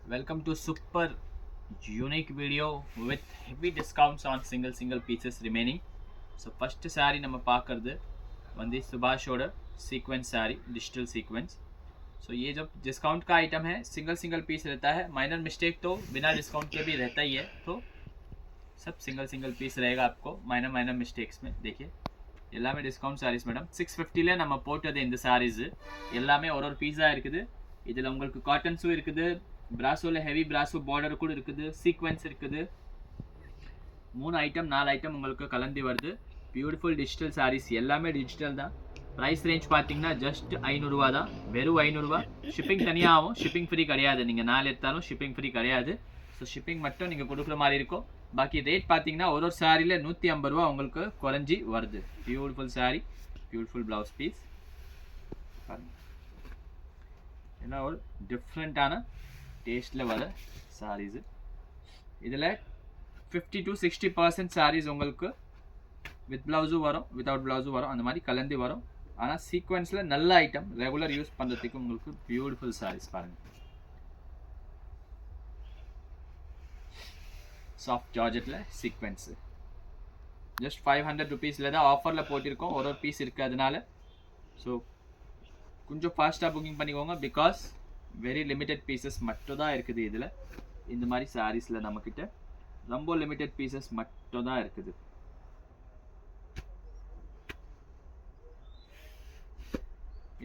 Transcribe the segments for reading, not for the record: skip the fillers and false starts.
Welcome to super unique video with heavy discounts on single pieces remaining. So first saree நம்ம பார்க்கிறது வந்து सुभाषோட sequence saree digital sequence. So ये जब discount का item है single piece रहता है. माइनर मिस्टेक तो बिना डिस्काउंट के भी रहता ही है. तो सब सिंगल पीस रहेगा आपको माइनर मिस्टेक्स में. देखिए எல்லாமே டிஸ்கவுண்ட் சாரீஸ் மேடம். 650ல நம்ம போட்டது இந்த சாரீஸ் எல்லாமே ஒரு பீஸா இருக்குது. இதில் உங்களுக்கு காட்டன்ஸும் இருக்குது, பிராசோவில் ஹெவி பிராசோ பார்டர் கூட இருக்குது, சீக்வென்ஸ் இருக்குது. 3 ஐட்டம் 4 ஐட்டம் உங்களுக்கு கலந்து வருது. பியூட்டிஃபுல் டிஜிட்டல் சாரீஸ் எல்லாமே டிஜிட்டல் தான். ப்ரைஸ் ரேஞ்ச் பார்த்தீங்கன்னா ஜஸ்ட் 500 ரூபா தான், வெறும் 500 ரூபா. ஷிப்பிங் தனியாக ஆகும், ஷிப்பிங் ஃப்ரீ கிடையாது. நீங்கள் 4 எடுத்தாலும் ஷிப்பிங் ஃப்ரீ கிடையாது. ஸோ ஷிப்பிங் மட்டும் நீங்கள் கொடுக்குற மாதிரி இருக்கும். பாக்கி ரேட் பார்த்தீங்கன்னா ஒரு சாரியில் 150 ரூபா உங்களுக்கு குறைஞ்சி வருது. Beautiful sari, beautiful blouse piece பாருங்க. ஏன்னா ஒரு டிஃப்ரெண்ட்டான டேஸ்ட்டில் வர சாரீஸு. இதில் 50 to 60% சாரீஸ் உங்களுக்கு வித் ப்ளவுஸும் வரும், வித்தவுட் ப்ளவுஸும் வரும், அந்த மாதிரி கலந்து வரும். ஆனால் சீக்வன்ஸில் நல்ல ஐட்டம் ரெகுலர் யூஸ் பண்ணுறதுக்கு உங்களுக்கு பியூட்டிஃபுல் சாரீஸ் பாருங்கள். சாஃப்ட் ஜார்ஜெட்டில் சீக்வென்ஸு ஜஸ்ட் 500 ருபீஸில் தான் ஆஃபரில் போட்டிருக்கோம். ஒரு பீஸ் இருக்குது அதனால. ஸோ கொஞ்சம் ஃபாஸ்ட்டாக புக்கிங் பண்ணிக்கோங்க. பிகாஸ் வெரி லிமிட்டட் பீசஸ் மட்டும் தான் இருக்குது இதில். இந்த மாதிரி சாரீஸில் நம்மக்கிட்ட ரொம்ப லிமிட்டட் பீசஸ் மட்டும் தான் இருக்குது.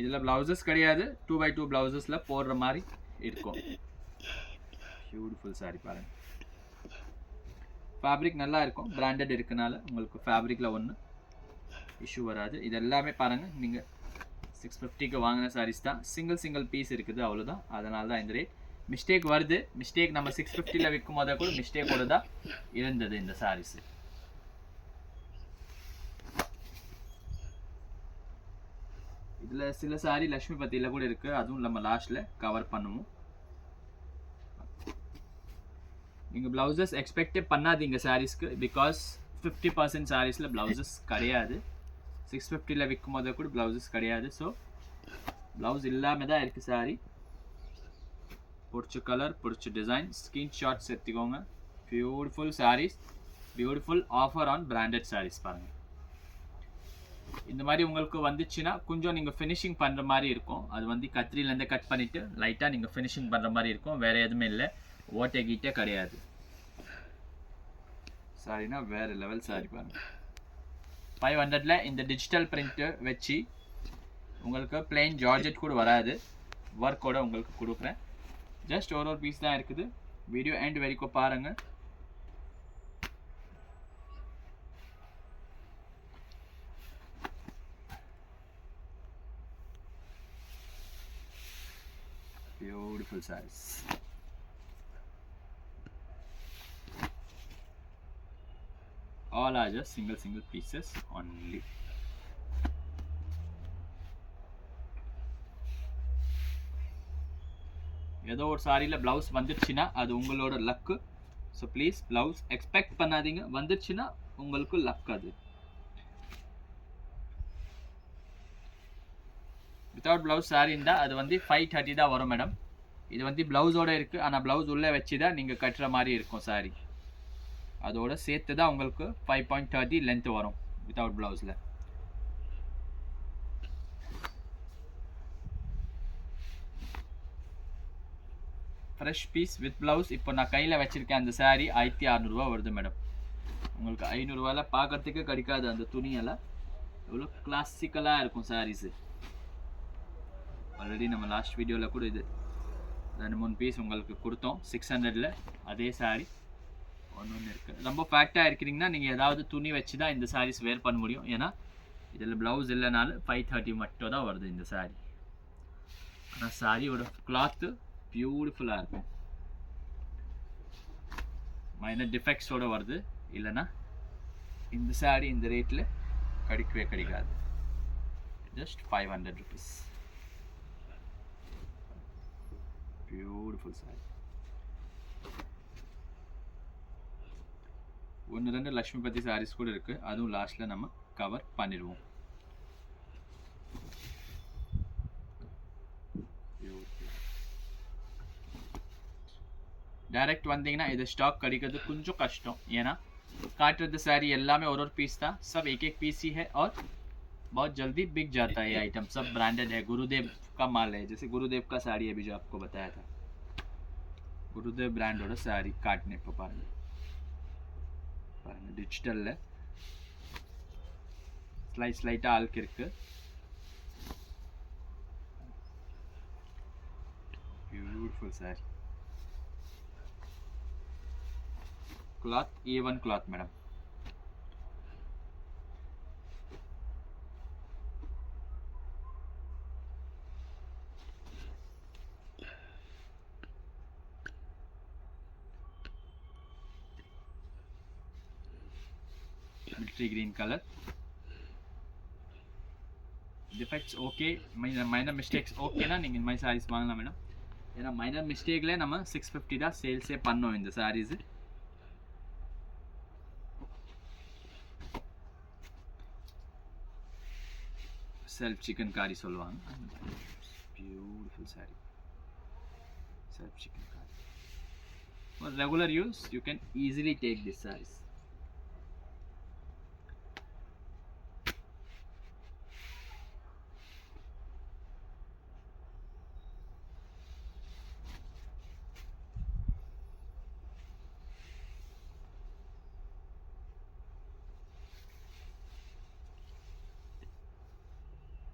இதில் ப்ளவுசஸ் கிடையாது, 2x2 ப்ளவுசஸில் போடுற மாதிரி இருக்கும். பியூட்டிஃபுல் சாரீ பாருங்கள். ஃபேப்ரிக் நல்லா இருக்கும், பிராண்டட் இருக்கனால உங்களுக்கு ஃபேப்ரிக்கில் ஒன்றும் இஷ்யூ வராது. இது எல்லாமே பாருங்கள், நீங்கள் 650க்கு வாங்கின சாரீஸ் தான். சிங்கிள் பீஸ் இருக்குது, அவ்வளோதான். அதனால தான் இந்த ரேட். மிஸ்டேக் வருது, மிஸ்டேக் நம்ம 650ல் விற்கும் போத கூட மிஸ்டேக்கோடு தான் இருந்தது இந்த சாரீஸு. இதில் சில சாரீ லக்ஷ்மி பத்தியில் கூட இருக்குது, அதுவும் நம்ம லாஸ்ட்டில் கவர் பண்ணுவோம். நீங்கள் ப்ளவுசஸ் எக்ஸ்பெக்டே பண்ணாதீங்க சாரீஸ்க்கு. பிகாஸ் 50% சாரீஸில் ப்ளவுசஸ் கிடையாது. 650ல் விற்கும் போது கூட ப்ளவுசஸ் கிடையாது. ஸோ ப்ளவுஸ் இல்லாமல் தான் இருக்குது சாரீ. பிடிச்ச கலர், பிடிச்ச டிசைன், ஸ்க்ரீன்ஷாட்ஸ் எடுத்துக்கோங்க. Beautiful saris, beautiful offer on branded saris பாருங்கள். இந்த மாதிரி உங்களுக்கு வந்துச்சுன்னா கொஞ்சம் நீங்கள் ஃபினிஷிங் பண்ணுற மாதிரி இருக்கும். அது வந்து கத்திரிலேருந்து கட் பண்ணிவிட்டு லைட்டாக நீங்கள் ஃபினிஷிங் பண்ணுற மாதிரி இருக்கும். வேறு எதுவுமே இல்லை, ஓட்டை கீட்டே கிடையாது. சாரினா வேறு லெவல் சாரி பாருங்க. 500ல் இந்த டிஜிட்டல் பிரிண்ட்டு வச்சு உங்களுக்கு பிளெயின் ஜார்ஜெட் கூட வராது, ஒர்க்கோட உங்களுக்கு கொடுக்குறேன். ஜஸ்ட் ஒரு பீஸ் தான் இருக்குது. வீடியோ எண்ட் வரைக்கும் பாருங்கள். Beautiful saris. All are just single pieces only. ஏதோ ஒரு சாரியில் ப்ளவுஸ் வந்துடுச்சுன்னா அது உங்களோட luck. So please blouse expect பண்ணாதீங்க, வந்துடுச்சுன்னா உங்களுக்கு லக். அது வித்தவுட் ப்ளவுஸ் சாரி இருந்தால் அது வந்து 530 தான் வரும் மேடம். இது வந்து ப்ளவுஸோடு இருக்குது, ஆனால் ப்ளவுஸ் உள்ளே வச்சு தான் நீங்கள் கட்டுற மாதிரி இருக்கும் சாரி. அதோட சேர்த்து தான் உங்களுக்கு 5.30 லென்த் வரும் வித்தவுட் ப்ளவுஸில். ஃப்ரெஷ் பீஸ் வித் ப்ளவுஸ் இப்போ நான் கையில் வச்சுருக்கேன். அந்த சாரீ 1600 ரூபா வருது மேடம். உங்களுக்கு 500 ரூபாயில் பார்க்கறதுக்கு கிடைக்காது அந்த துணியெல்லாம். எவ்வளோ கிளாசிக்கலாக இருக்கும் சாரீஸு. ஆல்ரெடி நம்ம லாஸ்ட் வீடியோவில் கூட இது 2-3 பீஸ் உங்களுக்கு கொடுத்தோம் 600ல். அதே சாரீ ஒன்று இருக்குது. ரொம்ப ஃபேக்டாக இருக்கிறீங்கன்னா நீங்கள் ஏதாவது துணி வச்சு தான் இந்த சாரீஸ் வேர் பண்ண முடியும். ஏன்னா இதில் ப்ளவுஸ் இல்லைனாலும் 530 மட்டும் தான் வருது இந்த சாரீ. ஆனால் சாரியோட கிளாத்து பியூட்டிஃபுல்லாக இருக்கும். மைனர் டிஃபெக்ட்ஸோடு வருது, இல்லைன்னா இந்த சாரீ இந்த ரேட்டில் கிடைக்கவே கிடைக்காது. Just 500 rupees. Beautiful sari. 1-2 Lakshmi பத்தி சாரீஸ் கூட இருக்குது, அதுவும் லாஸ்ட்டில் நம்ம கவர் பண்ணிடுவோம். டைரக்ட் வந்தீங்கன்னா இது ஸ்டாக் கிடைக்கிறது கொஞ்சம் கஷ்டம். ஏன்னா काटरद साड़ी எல்லாமே और पीस था, सब एक एक पीस ही है और बहुत जल्दी बिक जाता है ये आइटम. सब ब्रांडेड है, गुरुदेव का माल है. जैसे गुरुदेव का साड़ी अभी जो आपको बताया था, गुरुदेव ब्रांड और साड़ी काटने पर पाएंगे डिजिटल है स्लाइस लाइटा आल्किर्क beautiful sari. Cloth A1 cloth madam. Military green colour. Defects okay, minor mistakes okay ना நீங்கள் இந்த மாதிரி சாரீஸ் வாங்கலாம் மேடம். ஏன்னா மைனர் மிஸ்டேக்ல நம்ம 650 தான் சேல்ஸே பண்ணோம் இந்த சாரீஸ். सेल्फ चिकनकारी சொல்லுவாங்க. Beautiful sari, self chikankari. For regular use you can easily take this sarees.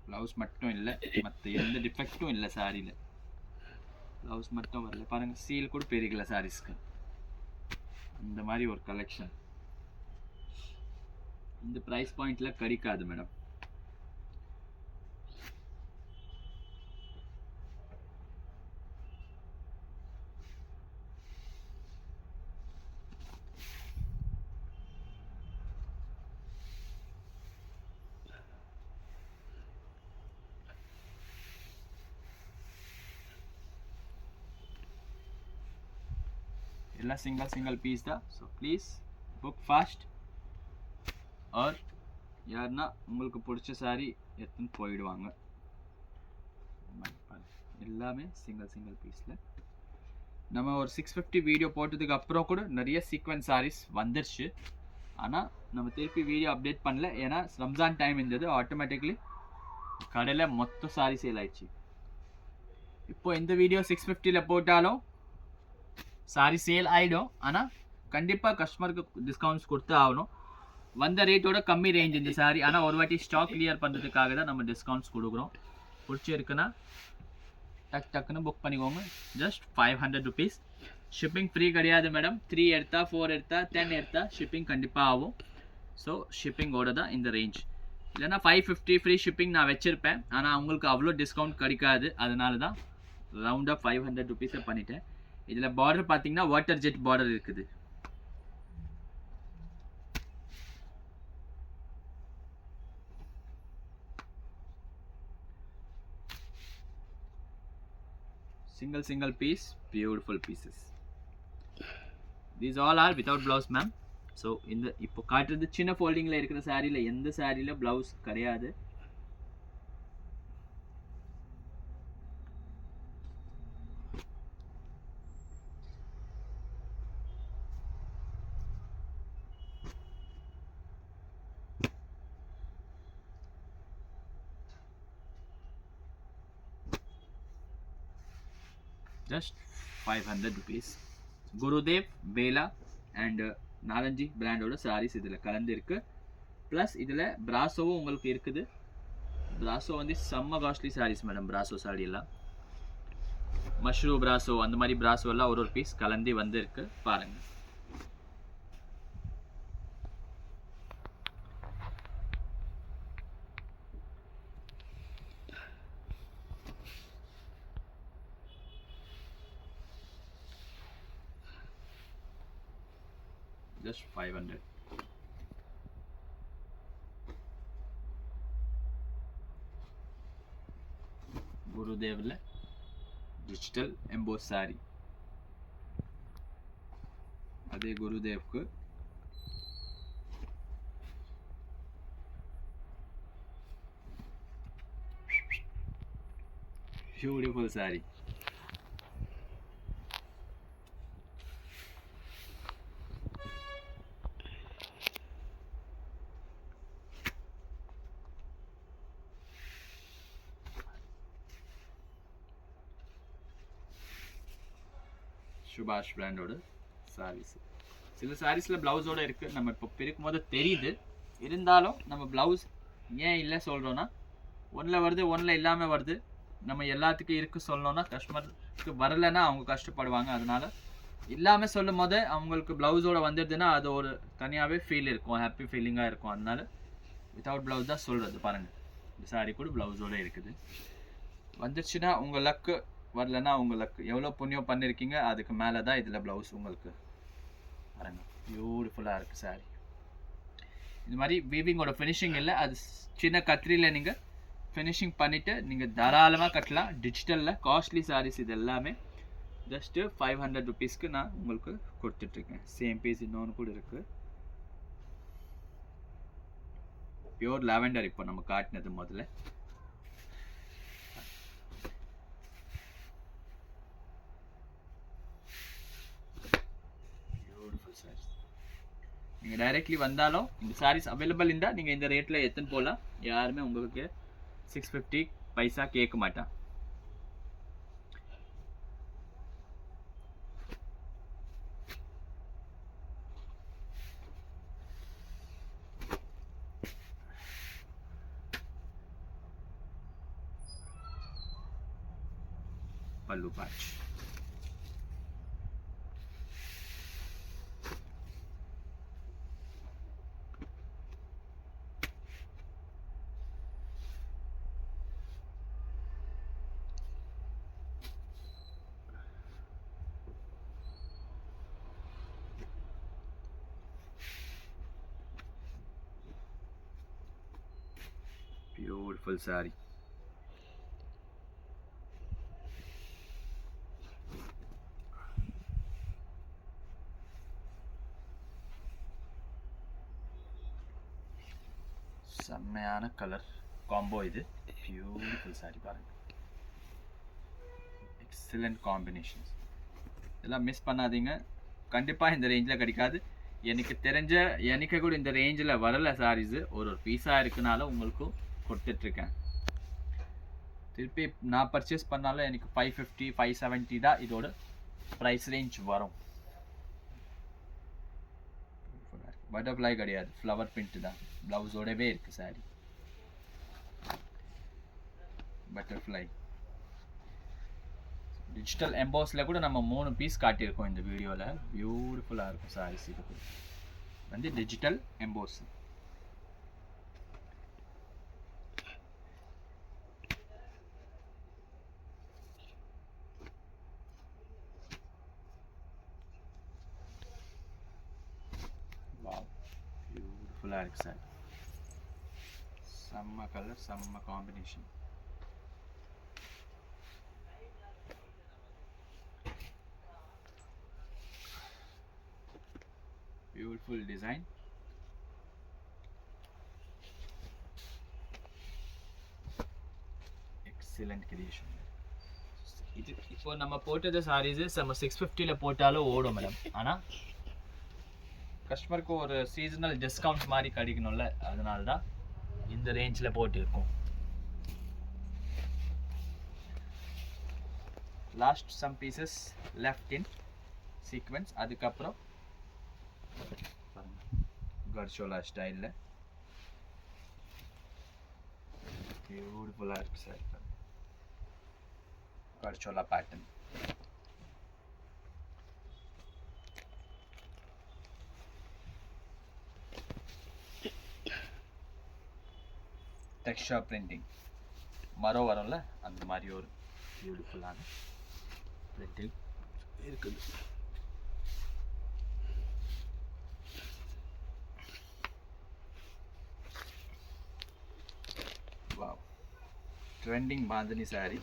Blouse மட்டும் இல்ல, மத்த எந்த டிஃபெக்ட்டும் இல்ல சாரில. ब्लाउज மட்டும் வரல பாருங்க, சீல் கூட பெரியல சாரீஸ்க்கு. இந்த மாதிரி ஒரு கலெக்ஷன் இந்த பிரைஸ் பாயிண்ட்ல கிடைக்காது மேடம். எல்லாம் சிங்கிள் பீஸ் தான். So please book fast. ஆர் யாருன்னா உங்களுக்கு பிடிச்ச சாரி எடுத்துன்னு போயிடுவாங்க. எல்லாமே சிங்கிள் பீஸில். நம்ம ஒரு 650 வீடியோ போட்டதுக்கு அப்புறம் கூட நிறைய சீக்வன்ஸ் சாரீஸ் வந்துருச்சு. ஆனால் நம்ம திருப்பி வீடியோ அப்டேட் பண்ணல, ஏன்னா ரம்ஜான் டைம் இருந்தது. ஆட்டோமேட்டிக்லி கடையில் மொத்த சாரி சேல் ஆயிடுச்சு. இப்போ இந்த வீடியோ 650ல போட்டாலும் சாரி சேல் ஆகிடும். ஆனால் கண்டிப்பாக கஸ்டமருக்கு டிஸ்கவுண்ட்ஸ் கொடுத்து ஆகணும். வந்த ரேட்டோட கம்மி ரேஞ்ச் இந்த சாரி. ஆனால் ஒரு வாட்டி ஸ்டாக் கிளியர் பண்ணுறதுக்காக தான் நம்ம டிஸ்கவுண்ட்ஸ் கொடுக்குறோம். பிடிச்சிருக்குன்னா டக்குன்னு புக் பண்ணிக்கோங்க. Just 500 rupees. ஷிப்பிங் ஃப்ரீ கிடையாது மேடம். 3 எடுத்தா 4 எடுத்தா 10 எடுத்தா ஷிப்பிங் கண்டிப்பாக ஆகும். ஸோ ஷிப்பிங்கோட தான் இந்த ரேஞ்ச். இல்லைன்னா 550 ஃப்ரீ ஷிப்பிங் நான் வச்சுருப்பேன். ஆனால் அவங்களுக்கு அவ்வளோ டிஸ்கவுண்ட் கிடைக்காது. அதனால தான் ரவுண்டாக 500 ருபீஸை பண்ணிட்டேன். இதில் பார்டர் பார்த்தீங்கன்னா வாட்டர் ஜெட் பார்டர் இருக்குது. single piece, beautiful pieces. These all are without blouse ma'am. So இந்த இப்போ காட்டுறது சின்ன ஃபோல்டிங்ல இருக்கிற சாரியில எந்த சாரியில blouse கிடையாது. Just 500 rupees. Gurudev, Bela and நாலஞ்சு பிராண்டோட சாரீஸ் இதில் கலந்து இருக்கு. ப்ளஸ் இதில் பிராசோவும் உங்களுக்கு இருக்குது. பிராசோ வந்து செம்ம costly saris madam. Brasso sari எல்லாம் மஷ்ரூ பிராசோ அந்த மாதிரி பிராசோ எல்லாம் ஒரு பீஸ் கலந்து வந்து இருக்கு பாருங்க. Just 500. गुरुदेवல डिजिटल एम्बोस साड़ी. அதே குருதேவ்க்கு ब्यूटीफुल साड़ी. சுபாஷ் பிராண்டோட சாரீஸ். சில சாரீஸில் ப்ளவுஸோடு இருக்குது, நம்ம இப்போ பிரிக்கும் போது தெரியுது. இருந்தாலும் நம்ம ப்ளவுஸ் ஏன் இல்லை சொல்கிறோன்னா, ஒன்றில் வருது ஒன்றில் இல்லாமல் வருது. நம்ம எல்லாத்துக்கும் இருக்குது சொல்லணுன்னா கஸ்டமருக்கு வரலைன்னா அவங்க கஷ்டப்படுவாங்க. அதனால் இல்லாமல் சொல்லும் போது அவங்களுக்கு ப்ளவுஸோடு வந்துடுதுன்னா அது ஒரு தனியாகவே ஃபீல் இருக்கும், ஹாப்பி ஃபீலிங்காக இருக்கும். அதனால வித்தவுட் ப்ளவுஸ் தான் சொல்கிறது. பாருங்கள், இந்த சாரீ கூட ப்ளவுஸோடு இருக்குது. வந்துடுச்சுன்னா உங்கள் லக்கு, வரலன்னா உங்கள் லக்கு. எவ்வளோ புண்ணியம் பண்ணியிருக்கீங்க அதுக்கு மேலே தான் இதில் ப்ளவுஸ் உங்களுக்கு. பாருங்கள், பியூட்டிஃபுல்லாக இருக்குது சாரீ. இது மாதிரி வீவிங்கோட ஃபினிஷிங் இல்லை, அது சின்ன கத்திரியில் நீங்கள் ஃபினிஷிங் பண்ணிவிட்டு நீங்கள் தாராளமாக கட்டலாம். டிஜிட்டலில் காஸ்ட்லி சாரீஸ் இது எல்லாமே ஜஸ்ட்டு 500 ருபீஸ்க்கு நான் உங்களுக்கு கொடுத்துட்ருக்கேன். சேம் பீஸ் இன்னொன்று கூட இருக்குது. பியூர் லாவெண்டர் இப்போ நம்ம காட்டினது முதல்ல. பியூட்டிஃபுல் சாரீஸ். நீங்கள் டைரெக்ட்லி வந்தாலும் இந்த சாரீஸ் அவைலபிள் இருந்தால் நீங்கள் இந்த ரேட்டில் எத்தனை போகலாம். யாருமே உங்களுக்கு 650 பைசா கேட்க மாட்டான். पल्लू पैच, ब्यूटीफुल साड़ी. செம்மையான கலர் காம்போ இது. பியூட்டிஃபுல் சாரி பாருங்க, எக்ஸலண்ட் காம்பினேஷன்ஸ். இதெல்லாம் மிஸ் பண்ணாதீங்க, கண்டிப்பாக இந்த ரேஞ்சில் கிடைக்காது. எனக்கு தெரிஞ்ச எனக்கு கூட இந்த ரேஞ்சில் வரல சாரீஸு. ஒரு பீஸாக இருக்குனால உங்களுக்கும் கொடுத்துட்ருக்கேன். திருப்பி நான் பர்ச்சேஸ் பண்ணாலும் எனக்கு 550 570 தான் இதோட ப்ரைஸ் ரேஞ்ச் வரும். பட்டர்ஃப்ளை கிடையாது, ஃப்ளவர் பிரிண்ட் தான். ப்ளவுஸோடவே இருக்குது சாரி. பட்டர்ஃப்ளை டிஜிட்டல் எம்போஸில் கூட நம்ம 3 பீஸ் காட்டியிருக்கோம் இந்த வீடியோவில். பியூட்டிஃபுல்லாக இருக்கும் சாரீஸ். இது கூட வந்து டிஜிட்டல் எம்போஸ். பியூட்டிஃபுல்லாக இருக்குது சார். செம்ம கலர், செம்ம combination. Beautiful design. Excellent creation. இது இப்போ நம்ம போட்டது சாரீஸ் நம்ம 650ல போட்டாலும் ஓடும் மேடம். ஆனால் கஸ்டமருக்கு ஒரு சீசனல் டிஸ்கவுண்ட் மாதிரி கிடைக்கணும்ல, அதனால தான் இந்த ரேஞ்சில் போட்டிருக்கோம். லாஸ்ட் சம் பீசஸ் லெஃப்ட் இன் சீக்வென்ஸ். அதுக்கப்புறம் கர்ஷோலா ஸ்டைலில் பியூட்டிஃபுல்லாக இருக்குது சார். கர்ஷோலா பேட்டர்ன். டெக்ஸ்சர் பிரிண்டிங் மரம் வரும்ல, அந்த மாதிரி ஒரு பியூட்டிஃபுல்லான பிரிண்டிங் இருக்குது. Wow, trending bandhani sorry.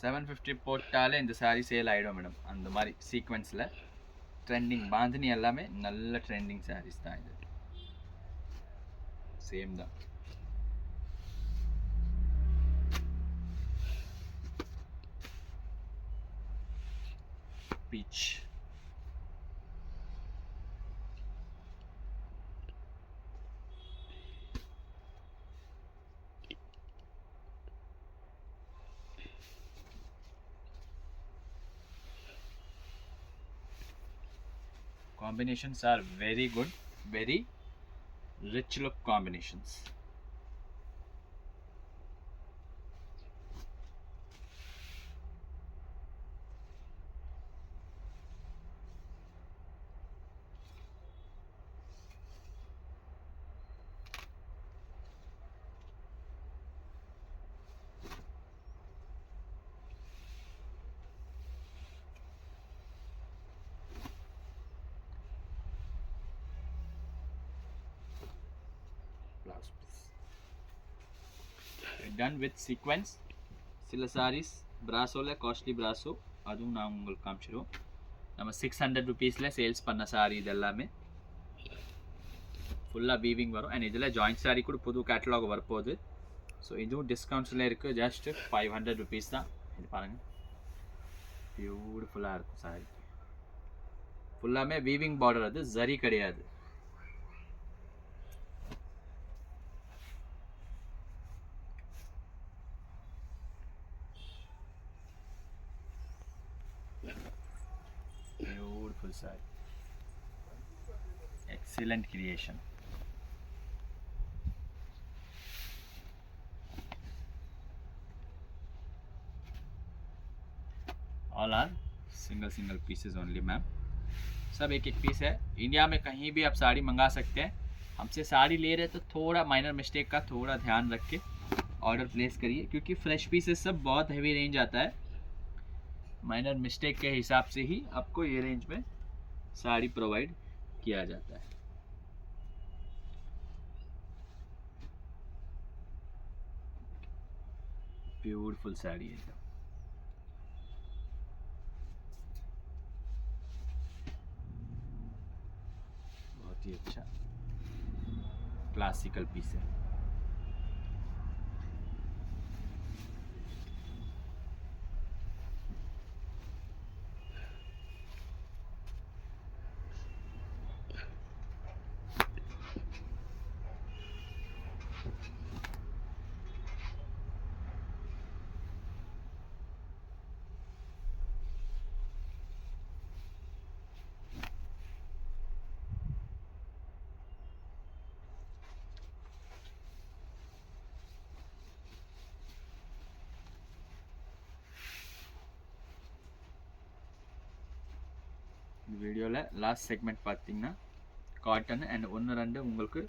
750 போட்டாலே இந்த சாரி சேல் ஆகிடும் மேடம். அந்த மாதிரி சீக்வென்ஸில் ட்ரெண்டிங் பாந்தினி எல்லாமே நல்ல ட்ரெண்டிங் சாரீஸ் தான். இது சேம் தான். Beach, Combinations are very good, very rich look combinations. Blouse piece. We're done with sequence. சில sarees பிராசோவில் காஸ்ட்லி பிராசோ, அதுவும் நான் உங்களுக்கு காமிச்சிடுவோம். நம்ம 600 ருபீஸில் சேல்ஸ் பண்ண சாரி இது எல்லாமே ஃபுல்லாக வீவிங் வரும். அண்ட் இதில் ஜாயிண்ட் சாரி கூட புது கேட்டலாக் வரப்போகுது. ஸோ இதுவும் டிஸ்கவுண்ட்ஸில் இருக்குது. ஜஸ்ட் 500 ருபீஸ் தான். இது பாருங்கள், பியூட்டிஃபுல்லாக இருக்கும் சாரி. ஃபுல்லாமே வீவிங் பார்டர், அது ஜரி கிடையாது. Beautiful side. Excellent creation. All are single pieces only ma'am. सब एक एक पीस है. इंडिया में कहीं भी आप साड़ी मंगा सकते हैं. हमसे साड़ी ले रहे तो थोड़ा माइनर मिस्टेक का थोड़ा ध्यान रख के ऑर्डर प्लेस करिए, क्योंकि फ्रेश पीसेस सब बहुत हैवी रेंज आता है. माइनर मिस्टेक के हिसाब से ही आपको ये रेंज में साड़ी प्रोवाइड किया जाता है. ब्यूटीफुल साड़ी है, बहुत ही अच्छा क्लासिकल पीस है. இந்த வீடியோவில் லாஸ்ட் செக்மெண்ட் பார்த்தீங்கன்னா காட்டன் அண்ட் ஒன்று ரெண்டு உங்களுக்கு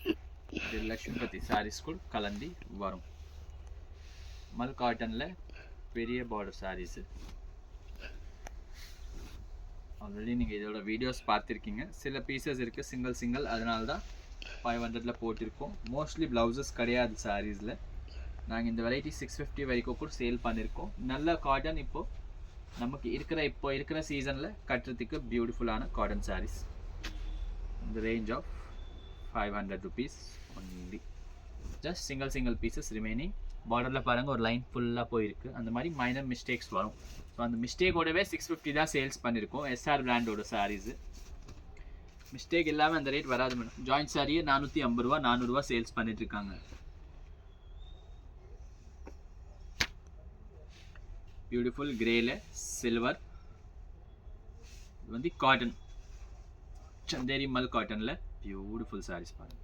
லக்ஷ்மிபதி சாரீஸ் கூட கலந்து வரும். மல் காட்டனில் பெரிய பார்டர் சாரீஸு ஆல்ரெடி நீங்கள் இதோட வீடியோஸ் பார்த்துருக்கீங்க. சில பீசஸ் இருக்குது சிங்கிள், அதனால தான் 500ல் போட்டிருக்கோம். மோஸ்ட்லி ப்ளவுசஸ் கிடையாது சாரீஸில். நாங்கள் இந்த வெரைட்டி 650 வரைக்கும் கூட சேல் பண்ணியிருக்கோம். நல்ல காட்டன் இப்போது நமக்கு இருக்கிற சீசனில் கட்டுறதுக்கு பியூட்டிஃபுல்லான காட்டன் சாரீஸ். இந்த range of 500 rupees only. Just single pieces remaining. பார்டரில் பாருங்கள் ஒரு லைன் ஃபுல்லாக போயிருக்கு. அந்த மாதிரி மைனர் மிஸ்டேக்ஸ் வரும். ஸோ அந்த மிஸ்டேக்கோடவே 650 தான் சேல்ஸ் பண்ணியிருக்கோம். எஸ்ஆர் பிராண்டோட சாரீஸு. மிஸ்டேக் இல்லாமல் அந்த ரேட் வராது மேடம். ஜாயிண்ட் சாரியே 450 ரூபா 400 ரூபா சேல்ஸ் பண்ணிட்டுருக்காங்க. பியூட்டிஃபுல் கிரேல சில்வர். இது வந்து காட்டன், சந்தேரி மல் காட்டனில் பியூட்டிஃபுல் சாரீஸ் பாருங்கள்.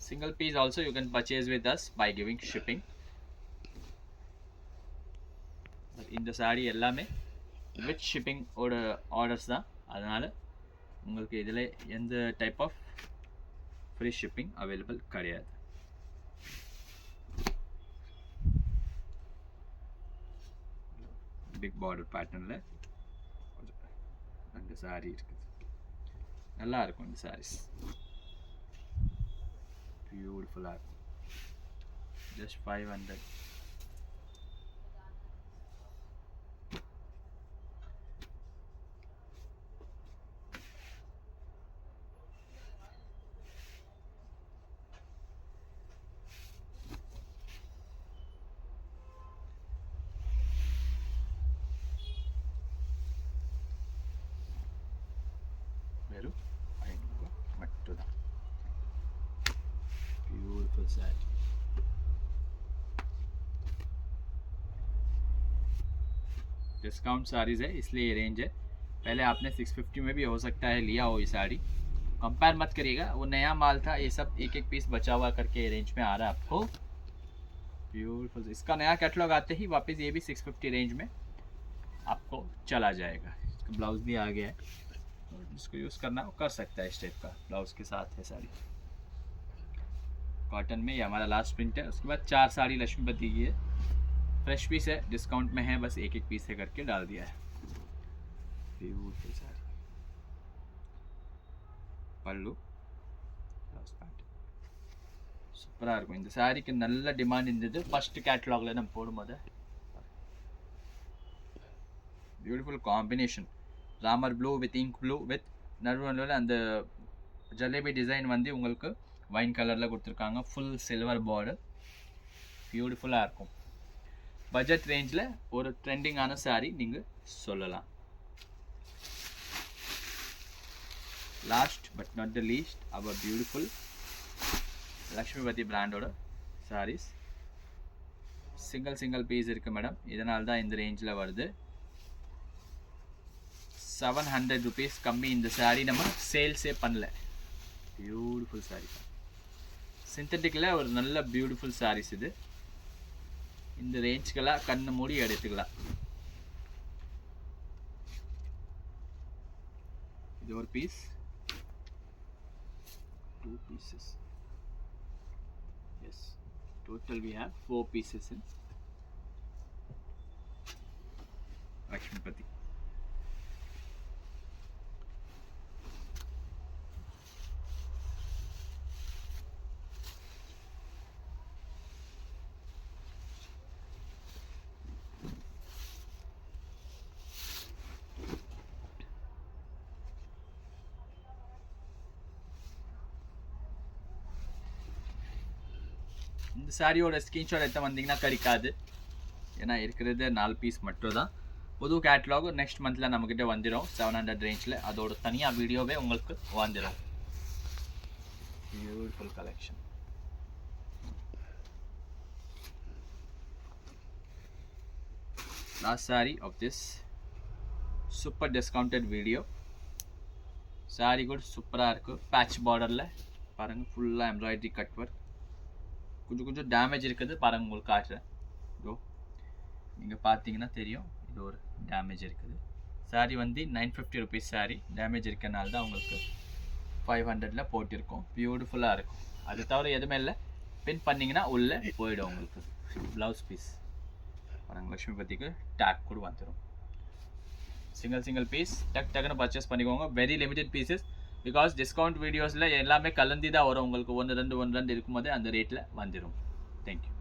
Single piece also you can purchase with us by giving shipping. இந்த சாரீ எல்லாமே வித் ஷிப்பிங் ஓட ஆர்டர்ஸ் தான். அதனால் உங்களுக்கு இதில் எந்த type of free shipping available கிடையாது. பிக் பார்டர் பேட்டர்னில் அந்த சாரீ இருக்குது. நல்லா இருக்கும் இந்த சாரீஸ். பியூட்டிஃபுல்லாக இருக்கும். ஜஸ்ட் 500. வெறும் 500 மட்டும்தான். Beautiful set. डिस्काउंट सारीज है इसलिए ये रेंज है. पहले आपने 650 में भी हो सकता है लिया हो ये साड़ी, कंपेयर मत करिएगा, वो नया माल था, ये सब एक एक पीस बचा हुआ करके रेंज में आ रहा है आपको। ब्यूटीफुल, इसका नया कैटलॉग आते ही वापस ये भी 650 रेंज में आपको चला जाएगा। इसका ब्लाउज भी आ गया है, जिसको यूज़ करना वो कर सकता है। इस टाइप का ब्लाउज के साथ है साड़ी, कॉटन में। ये हमारा लास्ट प्रिंट है। उसके बाद 4 साड़ी लक्ष्मीपति की है, फ्रेश पीस है, डिस्काउंट में है, बस एक एक पीस है करके डाल दिया है। ब्यूटीफुल साड़ी, पल्लू, ब्लाउज पैंट, சூப்பராக இருக்கும் இந்த சாரிக்கு. நல்ல டிமாண்ட் இருந்தது ஃபர்ஸ்ட் கேட்டலாகில் நம்ம போடும்போது. Beautiful combination, Ramar blue with ink blue with நடுவில் அந்த ஜலேபி டிசைன் வந்து உங்களுக்கு வைன் கலரில் கொடுத்துருக்காங்க. ஃபுல் சில்வர் பார்டர், பியூட்டிஃபுல்லாக இருக்கும். பட்ஜெட் ரேஞ்சில் ஒரு ட்ரெண்டிங்கான சாரி நீங்கள் சொல்லலாம். Last but not the least, our beautiful Lakshmipathi பிராண்டோட சாரீஸ். சிங்கிள் பீஸ் இருக்குது மேடம், இதனால தான் இந்த ரேஞ்சில் வருது. 700 rupees கம்மி இந்த சாரீ நம்ம சேல்ஸே பண்ணல. பியூட்டிஃபுல் சாரீ, சிந்தட்டிக்கில் ஒரு நல்ல பியூட்டிஃபுல் சாரீஸ் இது. இந்த ரேஞ்சுக்கெல்லாம் கண்ணு மூடி எடுத்துக்கலாம். இது ஒரு piece, 2 pieces. Yes, total we have 4 pieces in Lakshmipati. இந்த சாரியோட ஸ்க்ரீன்ஷாட் எடுத்து வந்தீங்கன்னா கிடைக்காது, ஏன்னா இருக்கிறது 4 பீஸ் மட்டும் தான். புது கேட்லாக் நெக்ஸ்ட் மந்தில் நம்மக்கிட்ட வந்துடும் 700 ரேஞ்சில். அதோட தனியாக வீடியோவே உங்களுக்கு வந்துடும். Beautiful collection. Last sari of this super discounted video. Sari கூட சூப்பராக இருக்குது. பேட்ச் பார்டரில் பாருங்கள், ஃபுல்லாக எம்ப்ராய்டரி கட் ஒர்க். கொஞ்சம் டேமேஜ் இருக்குது பாருங்கள், உங்களுக்கு காட்டுறேன். இதோ நீங்கள் பார்த்தீங்கன்னா தெரியும், இது ஒரு டேமேஜ் இருக்குது. சாரி வந்து 950 rupees சாரி. டேமேஜ் இருக்கனால தான் உங்களுக்கு 500ல் போட்டிருக்கோம். பியூட்டிஃபுல்லாக இருக்கும். அது தவிர எதுவுமே இல்லை. பின் பண்ணிங்கன்னா உள்ளே போயிடும் உங்களுக்கு. ப்ளவுஸ் பீஸ் பாருங்கள், லக்ஷ்மிபதிக்கு டேக் கூட வந்துடும். சிங்கிள் பீஸ் டக்குன்னு பர்ச்சேஸ் பண்ணிக்கோங்க. Very limited pieces, because discount வீடியோஸில் எல்லாமே கலந்து தான் வரும் உங்களுக்கு. 1 2 இருக்கும்போது அந்த ரேட்டில் வந்துடும். தேங்க்யூ.